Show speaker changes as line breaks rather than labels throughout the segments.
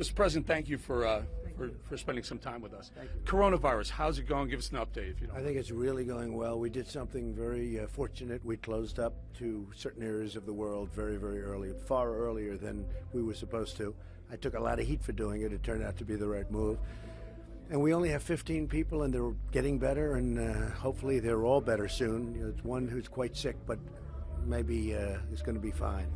Mr. President, thank you for spending some time with us.
Thank you.
Coronavirus, how's it going? Give us an update, if you don't
I think it's really going well. We did something very fortunate. We closed up to certain areas of the world very, very early, far earlier than we were supposed to. I took a lot of heat for doing it. It turned out to be the right move. And we only have 15 people, and they're getting better, and hopefully they're all better soon. It's one who's quite sick, but maybe is going to be fine.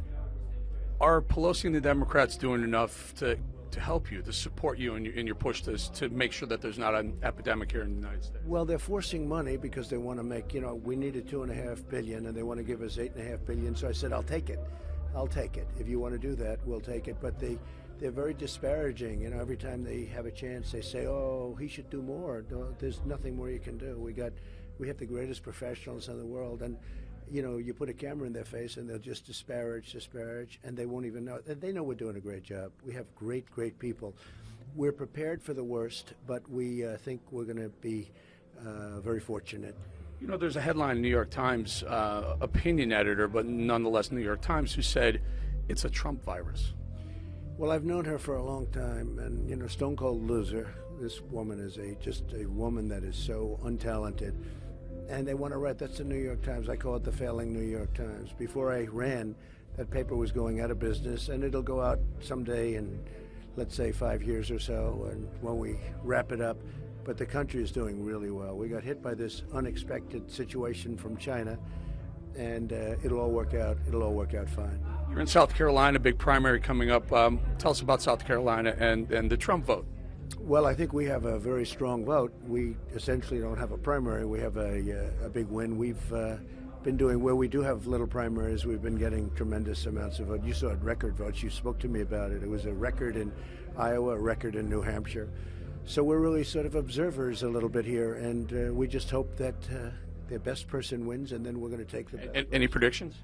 Are Pelosi and the Democrats doing enough to help you, to support you in your push to make sure that there's not an epidemic here in the United States?
Well, they're forcing money because they want to make, we needed $2.5 billion, and they want to give us $8.5 billion. So I said, I'll take it. I'll take it. If you want to do that, we'll take it. But they're very disparaging. Every time they have a chance, they say, "Oh, he should do more." No, there's nothing more you can do. We have the greatest professionals in the world, and you put a camera in their face and they'll just disparage, and they won't even know. They know we're doing a great job. We have great people. We're prepared for the worst, but we think we're going to be very fortunate.
There's a headline in the New York Times, opinion editor, but nonetheless New York Times, who said it's a Trump virus.
Well, I've known her for a long time, and stone cold loser. This woman is just a woman that is so untalented. And they want to write, that's the New York Times. I call it the failing New York Times. Before I ran, that paper was going out of business, and it'll go out someday in, let's say, 5 years or so, and when we wrap it up. But the country is doing really well. We got hit by this unexpected situation from China, and it'll all work out. It'll all work out fine.
You're in South Carolina, big primary coming up. Tell us about South Carolina and the Trump vote.
Well, I think we have a very strong vote. We essentially don't have a primary. We have a big win. We've been doing, where we do have little primaries, we've been getting tremendous amounts of votes. You saw it, record votes. You spoke to me about it. It was a record in Iowa, a record in New Hampshire. So we're really sort of observers a little bit here, and we just hope that the best person wins, and then we're going to take the best.
Any predictions?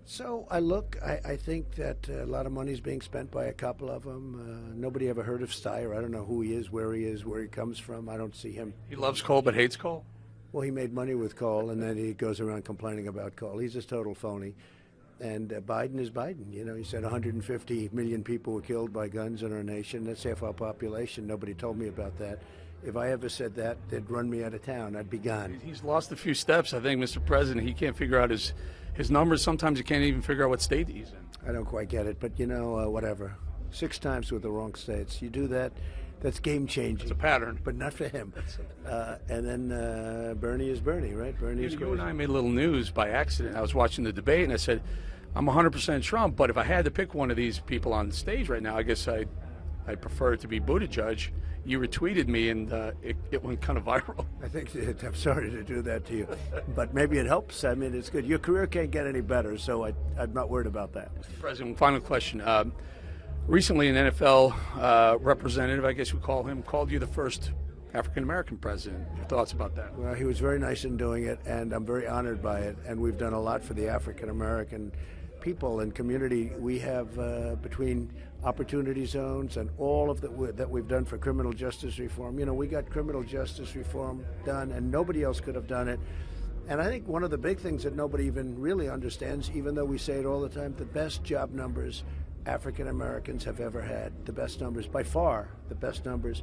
So I think that a lot of money is being spent by a couple of them. Nobody ever heard of Steyer. I don't know who he is, where he comes from. I don't see him.
He loves coal but hates coal?
Well, he made money with coal, and then he goes around complaining about coal. He's a total phony. And Biden is Biden. He said 150 million people were killed by guns in our nation. That's half our population. Nobody told me about that. If I ever said that, they'd run me out of town. I'd be gone.
He's lost a few steps, I think, Mr. President. He can't figure out his numbers. Sometimes he can't even figure out what state he's in.
I don't quite get it, but whatever. 6 times with the wrong states. You do that, that's game-changing.
It's a pattern.
But not for him. And then Bernie is Bernie, right? Bernie is crazy.
You and I made a little news by accident. I was watching the debate, and I said, I'm 100% Trump, but if I had to pick one of these people on stage right now, I guess I'd prefer it to be Buttigieg. You retweeted me, and it went kind of viral.
I think I'm sorry to do that to you, but maybe it helps. I mean, it's good. Your career can't get any better, so I'm not worried about that.
Mr. President, final question. Recently, an NFL representative, I guess we call him, called you the first African-American president. Your thoughts about that?
Well, he was very nice in doing it, and I'm very honored by it, and we've done a lot for the African-American people and community. We have between opportunity zones and all of that we've done for criminal justice reform. We got criminal justice reform done, and nobody else could have done it. And I think one of the big things that nobody even really understands, even though we say it all the time, the best job numbers African Americans have ever had, the best numbers, by far the best numbers.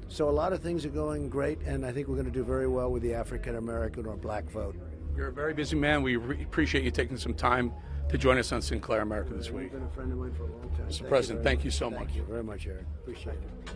So a lot of things are going great, and I think we're going to do very well with the African American or black vote.
You're a very busy man. We appreciate you taking some time to join us on Sinclair America this week.
You've been a friend of mine for a long time.
Mr. President, thank you so much.
Thank you very much, Eric. Appreciate it.